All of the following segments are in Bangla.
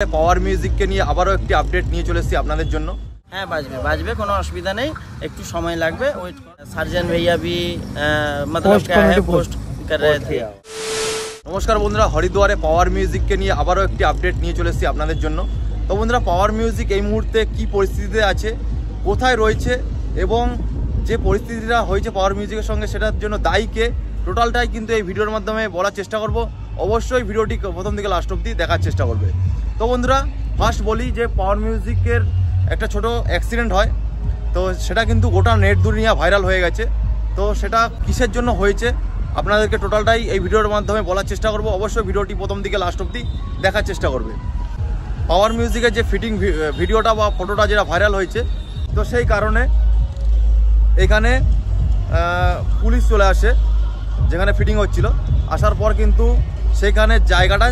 पावर म्यूजिक के लिए আবারো একটি আপডেট নিয়ে চলে এসেছি আপনাদের জন্য। হ্যাঁ বাজবে কোনো অসুবিধা নেই, একটু সময় লাগবে। ওয়েট সার্জন भैया भी मतलब क्या है पोस्ट कर रहे थे। নমস্কার বন্ধুরা, হরিদ্বারে পাওয়ার মিউজিককে নিয়ে আবারও একটি আপডেট নিয়ে চলে এসেছি আপনাদের জন্য। তো বন্ধুরা, পাওয়ার মিউজিক এই মুহূর্তে কি পরিস্থিতিতে আছে, কোথায় রয়েছে এবং যে পরিস্থিতিটা হয়েছে পাওয়ার মিউজিকের সঙ্গে সেটার জন্য দায়ী কে, টোটালটাই কিন্তু এই ভিডিওর মাধ্যমে বলার চেষ্টা করব। অবশ্যই ভিডিওটি প্রথম থেকে লাস্ট অবধি দেখার চেষ্টা করবে। তো বন্ধুরা, ফার্স্ট বলি যে পাওয়ার মিউজিকের একটা ছোট অ্যাক্সিডেন্ট হয়, তো সেটা কিন্তু গোটা নেট দুনিয়া ভাইরাল হয়ে গেছে। তো সেটা কিসের জন্য হয়েছে আপনাদেরকে টোটালটাই এই ভিডিওর মাধ্যমে বলার চেষ্টা করব। অবশ্যই ভিডিওটি প্রথম থেকে লাস্ট অবধি দেখার চেষ্টা করবে। পাওয়ার মিউজিকের যে ফিটিং ভিডিওটা বা ফটোটা যেটা ভাইরাল হয়েছে, তো সেই কারণে এখানে পুলিশ চলে আসে যেখানে ফিটিং হচ্ছিল। আসার পর কিন্তু সেখানে জায়গাটা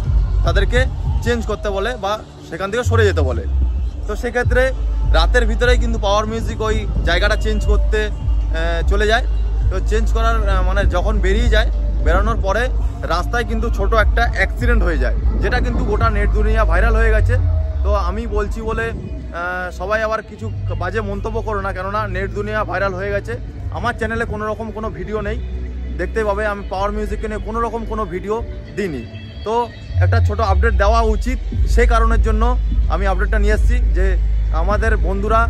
তাদেরকে চেঞ্জ করতে বলে বা সেখান থেকে সরে যেতে বলে। তো সেক্ষেত্রে রাতের ভিতরেই কিন্তু পাওয়ার মিউজিক ওই জায়গাটা চেঞ্জ করতে চলে যায়। তো চেঞ্জ করার মানে যখন বেরিয়ে যায়, বেরোনোর পরে রাস্তায় কিন্তু ছোট একটা অ্যাক্সিডেন্ট হয়ে যায়, যেটা কিন্তু গোটা নেট দুনিয়া ভাইরাল হয়ে গেছে। তো আমি বলছি বলে সবাই আবার কিছু বাজে মন্তব্য করো না, কেননা নেট দুনিয়া ভাইরাল হয়ে গেছে। আমার চ্যানেলে কোনো রকম কোনো ভিডিও নেই, দেখতেই পাবে আমি পাওয়ার মিউজিককে নিয়ে কোনো রকম কোনো ভিডিও দিইনি। তো একটা ছোট আপডেট দেওয়া উচিত, সেই কারণের জন্য আমি আপডেটটা নিয়ে এসেছি যে আমাদের বন্ধুরা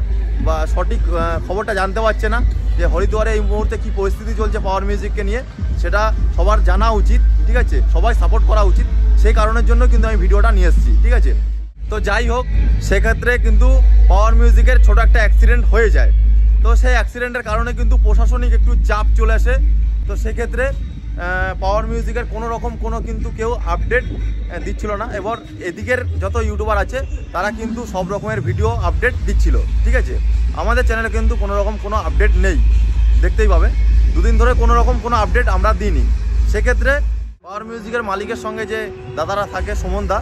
বা সঠিক খবরটা জানতে পারছে না যে হরিদ্বারে এই মুহূর্তে কী পরিস্থিতি চলছে পাওয়ার মিউজিককে নিয়ে, সেটা সবার জানা উচিত। ঠিক আছে, সবাই সাপোর্ট করা উচিত, সেই কারণের জন্য কিন্তু আমি ভিডিওটা নিয়ে এসেছি। ঠিক আছে, তো যাই হোক, সেক্ষেত্রে কিন্তু পাওয়ার মিউজিকের ছোট একটা অ্যাক্সিডেন্ট হয়ে যায়। তো সেই অ্যাক্সিডেন্টের কারণে কিন্তু প্রশাসনিক একটু চাপ চলে আসে। তো সেক্ষেত্রে পাওয়ার মিউজিকের কোনো রকম কোনো কিন্তু কেউ আপডেট দিচ্ছিল না। এবার এদিকের যত ইউটিউবার আছে তারা কিন্তু সব রকমের ভিডিও আপডেট দিচ্ছিল। ঠিক আছে, আমাদের চ্যানেলে কিন্তু কোনো রকম কোনো আপডেট নেই, দেখতেই পাবে। দুদিন ধরে কোনো রকম কোনো আপডেট আমরা দিইনি। সেক্ষেত্রে পাওয়ার মিউজিকের মালিকের সঙ্গে যে দাদারা থাকে, সুমন দা,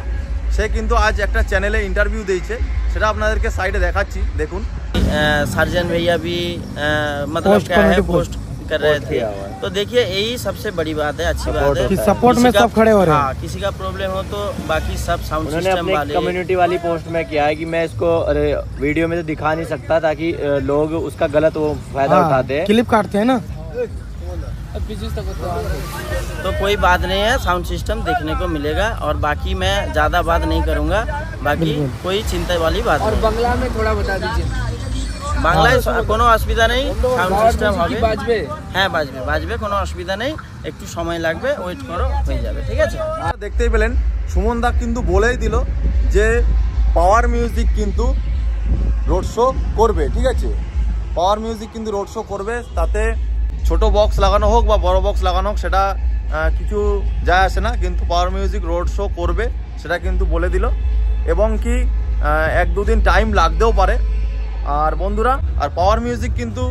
সে কিন্তু আজ একটা চ্যানেলে ইন্টারভিউ দিয়েছে, সেটা আপনাদেরকে সাইডে দেখাচ্ছি, দেখুন। सार्जन भैया भी मतलब क्या है पोस्ट कर रहे थे। तो देखिए, यही सबसे बड़ी बात है, अच्छी बात है। सपोर्ट में सब खड़े हो रहे हैं। हाँ, किसी का प्रॉब्लम हो तो बाकी सब साउंड सिस्टम वाले कम्युनिटी वाली पोस्ट में किया है कि मैं इसको वीडियो में तो दिखा नहीं सकता ताकि लोग उसका गलत वो फायदा उठाते हैं, क्लिप काटते हैं ना। तो कोई बात नहीं है, साउंड सिस्टम देखने को मिलेगा। और बाकी मैं ज़्यादा बात नहीं करूँगा, बाकी कोई चिंता वाली बात नहीं। बंगला में थोड़ा बता दीजिए। বাংলায় কোনো অসুবিধা নেই, সাউন্ড সিস্টেম হবে। হ্যাঁ বাজবে কোনো অসুবিধা নেই, একটু সময় লাগবে, ওয়েট করো, হয়ে যাবে। ঠিক আছে, দেখতেই পেলেন সুমন দা কিন্তু বলেই দিল যে পাওয়ার মিউজিক কিন্তু রোড শো করবে। ঠিক আছে, পাওয়ার মিউজিক কিন্তু রোড শো করবে, তাতে ছোট বক্স লাগানো হোক বা বড় বক্স লাগানো হোক সেটা কিছু যায় আসে না, কিন্তু পাওয়ার মিউজিক রোড শো করবে সেটা কিন্তু বলে দিল। এবং কি 1-2 দিন টাইম লাগতেও পারে। আর বন্ধুরা, আর পাওয়ার মিউজিক কিন্তু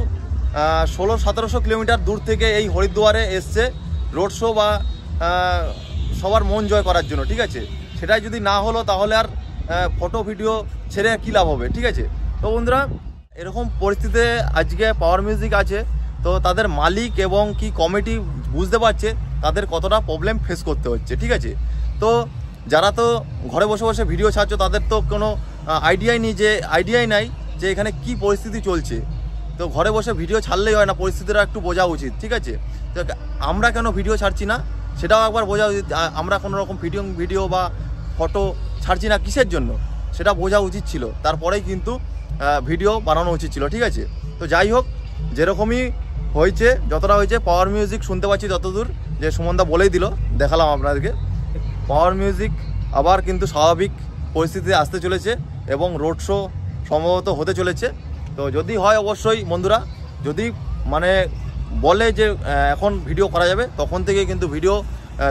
1600-1700 কিলোমিটার দূর থেকে এই হরিদ্বারে এসছে রোড শো বা সবার মন জয় করার জন্য। ঠিক আছে, সেটাই যদি না হলো তাহলে আর ফটো ভিডিও ছেড়ে কী লাভ হবে। ঠিক আছে, তো বন্ধুরা, এরকম পরিস্থিতিতে আজকে পাওয়ার মিউজিক আছে। তো তাদের মালিক এবং কি কমিটি বুঝতে পারছে তাদের কতটা প্রবলেম ফেস করতে হচ্ছে। ঠিক আছে, তো যারা তো ঘরে বসে বসে ভিডিও ছাড়ছো তাদের তো কোনো আইডিয়াই নাই যে এখানে কি পরিস্থিতি চলছে। তো ঘরে বসে ভিডিও ছাড়লেই হয় না, পরিস্থিতিটা একটু বোঝা উচিত। ঠিক আছে, তো আমরা কেন ভিডিও ছাড়ছি না সেটাও একবার বোঝা উচিত। আমরা কোনো রকম ভিডিও বা ফটো ছাড়ছি না কিসের জন্য, সেটা বোঝা উচিত ছিল, তারপরেই কিন্তু ভিডিও বানানো উচিত ছিল। ঠিক আছে, তো যাই হোক, যেরকমই হয়েছে, যতটা হয়েছে, পাওয়ার মিউজিক শুনতে পাচ্ছি যতদূর যে সুমনদা বলেই দিল, দেখালাম আপনাদেরকে। পাওয়ার মিউজিক আবার কিন্তু স্বাভাবিক পরিস্থিতিতে আসতে চলেছে এবং রোড শো সম্ভবত হতে চলেছে। তো যদি হয়, অবশ্যই বন্ধুরা, যদি মানে বলে যে এখন ভিডিও করা যাবে, তখন থেকে কিন্তু ভিডিও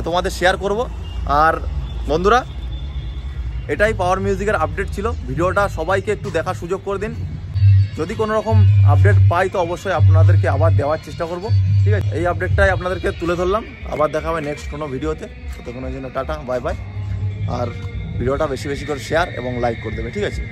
তোমাদের শেয়ার করব। আর বন্ধুরা, এটাই পাওয়ার মিউজিকের আপডেট ছিল। ভিডিওটা সবাইকে একটু দেখার সুযোগ করে দিন। যদি কোনো রকম আপডেট পাই তো অবশ্যই আপনাদেরকে আবার দেওয়ার চেষ্টা করব। ঠিক আছে, এই আপডেটটাই আপনাদেরকে তুলে ধরলাম। আবার দেখা হবে নেক্সট কোনো ভিডিওতে। ততক্ষণের জন্য টাটা, বাই বাই। আর ভিডিওটা বেশি বেশি করে শেয়ার এবং লাইক করে দেবে। ঠিক আছে।